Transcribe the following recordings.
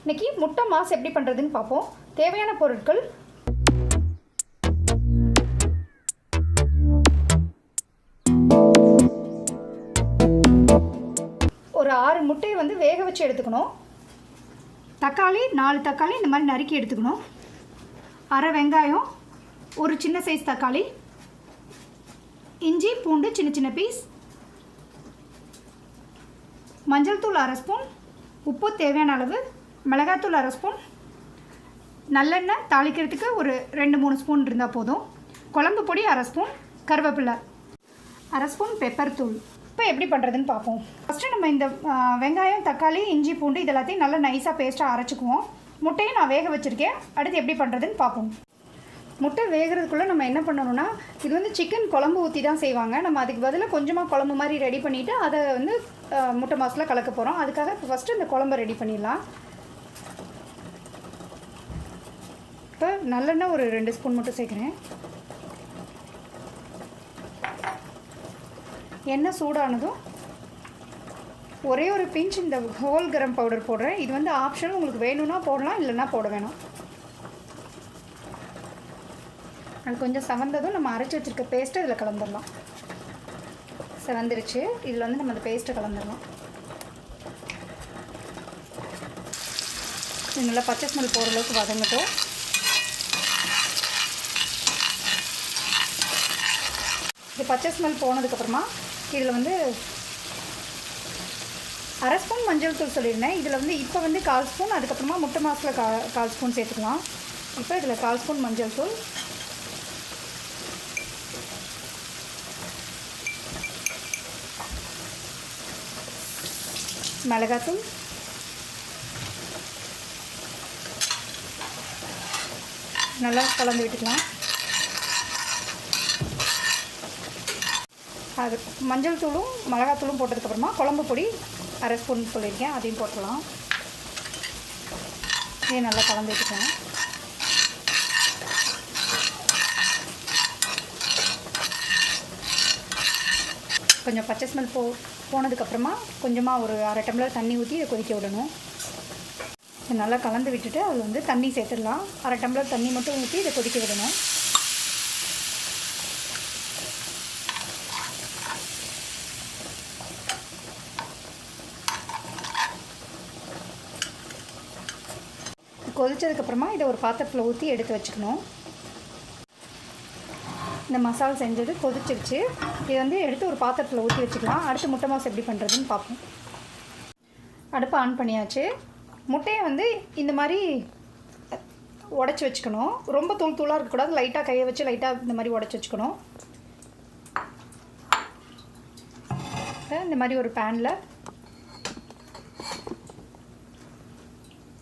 இன்றைக்கி முட்டை மாஸ் எப்படி பண்ணுறதுன்னு பார்ப்போம். தேவையான பொருட்கள்: ஒரு 6 முட்டையை வந்து வேக வச்சு எடுத்துக்கணும். தக்காளி 4 தக்காளி இந்த மாதிரி நறுக்கி எடுத்துக்கணும். அரை வெங்காயம், ஒரு சின்ன சைஸ் தக்காளி, இஞ்சி பூண்டு சின்ன சின்ன பீஸ், மஞ்சள் தூள் அரை ஸ்பூன், உப்பு தேவையான அளவு, மிளகாத்தூள் அரை ஸ்பூன், நல்லெண்ணெய் தாளிக்கிறதுக்கு ஒரு 2-3 ஸ்பூன் இருந்தால் போதும், குழம்பு பொடி அரை ஸ்பூன், கருவேப்பிலை அரை ஸ்பூன், பெப்பர் தூள். இப்போ எப்படி பண்ணுறதுன்னு பார்ப்போம். ஃபஸ்ட்டு நம்ம இந்த வெங்காயம், தக்காளி, இஞ்சி பூண்டு இது எல்லாத்தையும் நல்லா நைஸாக பேஸ்ட்டாக அரைச்சிக்குவோம். முட்டையும் நான் வேக வச்சுருக்கேன். அடுத்து எப்படி பண்ணுறதுன்னு பார்ப்போம். முட்டை வேகிறதுக்குள்ளே நம்ம என்ன பண்ணணும்னா, இது வந்து சிக்கன் குழம்பு ஊற்றி தான் செய்வாங்க. நம்ம அதுக்கு பதிலாக கொஞ்சமாக குழம்பு மாதிரி ரெடி பண்ணிவிட்டு அதை வந்து முட்டை மாஸில் கலக்க போகிறோம். அதுக்காக இப்போ ஃபஸ்ட்டு இந்த குழம்பை ரெடி பண்ணிடலாம். இப்போ நல்லெண்ணெய் ஒரு 2 ஸ்பூன் மட்டும் சேர்க்குறேன். எண்ணெய் சூடானதும் ஒரே ஒரு பிஞ்ச் இந்த ஹோல் கரம் பவுடர் போடுறேன். இது வந்து ஆப்ஷனல், உங்களுக்கு வேணும்னா போடலாம், இல்லைன்னா போட வேணாம். அது கொஞ்சம் செவந்ததும் நம்ம அரைச்சி வச்சுருக்க பேஸ்ட்டை இதில் கலந்துடலாம். செவந்துருச்சு. இதில் வந்து நம்ம அந்த பேஸ்ட்டை கலந்துடலாம். இது நல்லா பச்சை ஸ்மெல் போகிற அளவுக்கு வதங்கட்டும். இது பச்சை ஸ்மெல் போனதுக்கப்புறமா இதில் வந்து அரை ஸ்பூன் மஞ்சள் தூள் சொல்லியிருந்தேன். இதில் வந்து இப்போ வந்து 1/4 ஸ்பூன், அதுக்கப்புறமா முட்டை மாஸில் 1/4 ஸ்பூன் சேர்த்துக்கலாம். இப்போ இதில் 1/4 ஸ்பூன் மஞ்சள் தூள், மிளகாத்தூள், நல்லா கலந்து விட்டுக்கலாம். அது மஞ்சள் தூளும் மிளகாத்தூளும் போட்டதுக்கப்புறமா குழம்பு பொடி அரை ஸ்பூன் சொல்லியிருக்கேன், அதையும் போட்டுடலாம். இதையும் நல்லா கலந்து விட்டுக்கலாம். கொஞ்சம் பச்சை ஸ்மெல் போனதுக்கப்புறமா கொஞ்சமாக ஒரு 1/2 டம்ளர் தண்ணி ஊற்றி இதை கொதிக்க விடணும். இதை நல்லா கலந்து விட்டுட்டு அதில் வந்து தண்ணி சேர்த்துடலாம். 1/2 டம்ளர் தண்ணி மட்டும் ஊற்றி இதை கொதிக்க விடணும். கொதித்ததுக்கப்புறமா இதை ஒரு பாத்திரத்தில் ஊற்றி எடுத்து வச்சுக்கணும். இந்த மசாலா செஞ்சது கொதிச்சிருச்சு. இதை வந்து எடுத்து ஒரு பாத்திரத்தில் ஊற்றி வச்சுக்கலாம். அடுத்து முட்டை மாஸ் எப்படி பண்ணுறதுன்னு பார்ப்போம். அடுப்பை ஆன் பண்ணியாச்சு. முட்டையை வந்து இந்த மாதிரி உடச்சி வச்சுக்கணும். ரொம்ப தூள் தூளாக இருக்கக்கூடாது. லைட்டாக கையை வச்சு லைட்டாக இந்த மாதிரி உடச்சி வச்சுக்கணும். இந்த மாதிரி ஒரு பேனில்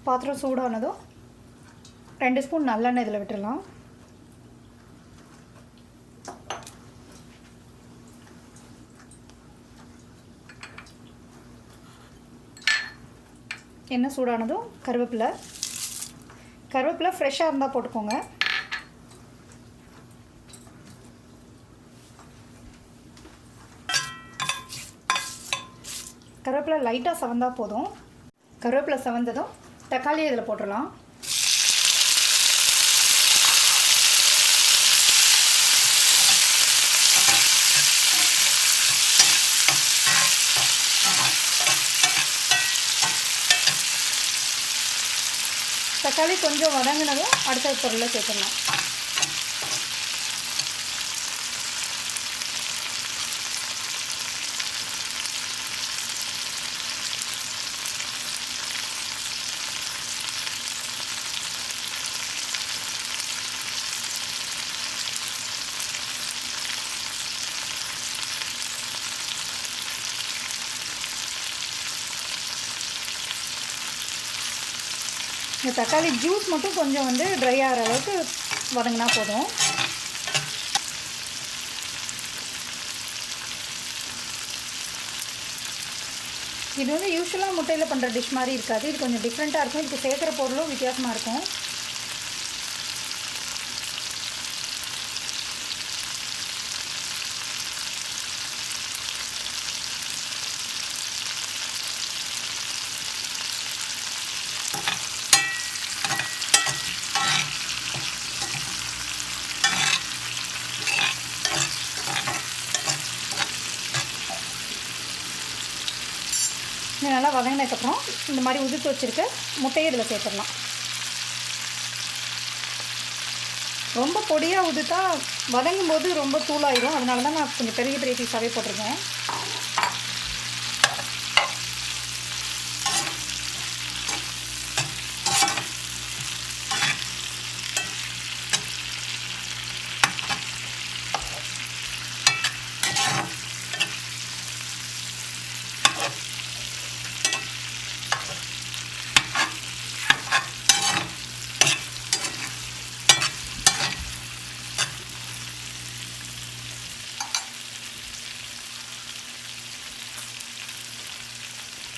பாத்திரம் சூடானதும் 2 ஸ்பூன் நல்லெண்ணெய் இதில் விட்டுடலாம். எண்ணெய் சூடானதும் கருவேப்பிலை ஃப்ரெஷ்ஷாக இருந்தால் போட்டுக்கோங்க. கருவேப்பிலை லைட்டாக செவந்தால் போதும். கருவேப்பிலை செவந்ததும் தக்காளியை இதில் போட்டுடலாம். தக்காளி கொஞ்சம் வதங்கினதும் அடுத்த பொருளை சேர்த்துடலாம். இந்த தக்காளி ஜூஸ் மட்டும் கொஞ்சம் வந்து ட்ரை ஆகிற அளவுக்கு வதங்கினா போதும். இது வந்து யூஸ்வலாக முட்டையில் பண்ணுற டிஷ் மாதிரி இருக்காது. இது கொஞ்சம் டிஃப்ரெண்ட்டாக இருக்கும். இதுக்கு சேர்க்குற பொருளும் வித்தியாசமாக இருக்கும். நல்லா வதங்கினதுக்கப்புறம் இந்த மாதிரி உதிர்த்து வச்சுருக்க முட்டையை இதில் சேர்த்துடலாம். ரொம்ப பொடியாக உதுத்தா வதங்கும் போது ரொம்ப தூளாயிடும். அதனால தான் நான் கொஞ்சம் பெரிய பெரிய பீஸாகவே போட்டிருக்கேன்.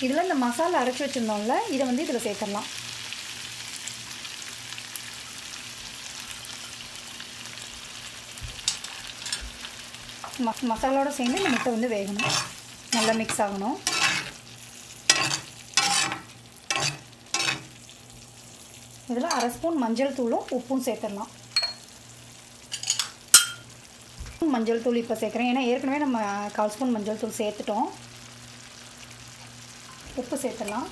இதில் இந்த மசாலா அரைச்சி வச்சுருந்தோம்ல, இதை வந்து இதில் சேர்த்துடலாம். மசாலாவோட சேர்ந்து இந்த முட்டை வந்து வேகணும், நல்லா மிக்ஸ் ஆகணும். இதில் 1/2 ஸ்பூன் மஞ்சள் தூளும் உப்பும் சேர்த்துடலாம். மஞ்சள் தூள் இப்போ சேர்க்குறேன், ஏன்னா ஏற்கனவே நம்ம 1/4 ஸ்பூன் மஞ்சள் தூள் சேர்த்துட்டோம். உப்பு சேர்த்துடலாம்.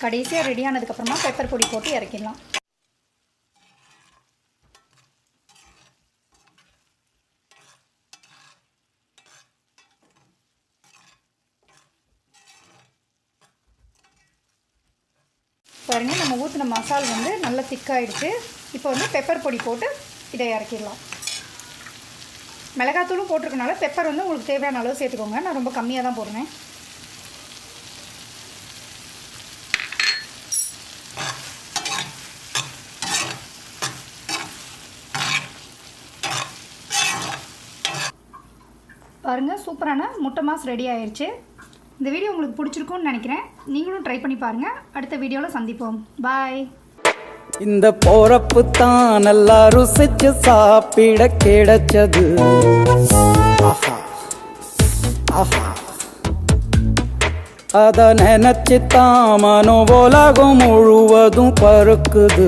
கடைசியாக ரெடி ஆனதுக்கப்புறமா பெப்பர் பொடி போட்டு இறக்கிடலாம். பாருங்க, நம்ம ஊற்றின மசால் வந்து நல்லா திக்காயிடுச்சு. இப்போ வந்து பெப்பர் பொடி போட்டு இதை இறக்கிடலாம். மிளகாத்தூளும் போட்டிருக்கனால பெப்பர் வந்து உங்களுக்கு தேவையான அளவு சேர்த்துக்கோங்க. நான் ரொம்ப கம்மியாக தான் போடுறேன். பாருங்கள், சூப்பரான முட்டை மாஸ் ரெடி ஆயிடுச்சு. இந்த வீடியோ உங்களுக்கு பிடிச்சிருக்கும்னு நினைக்கிறேன். நீங்களும் ட்ரை பண்ணி பாருங்கள். அடுத்த வீடியோவில் சந்திப்போம். பாய். இந்த போறப்பு தான் நல்லா ருசிச்சு சாப்பிட கிடைச்சது. ஆஹா ஆஹா, அத நினைச்சுத்தான் மனோ உலகம் முழுவதும் பறக்குது.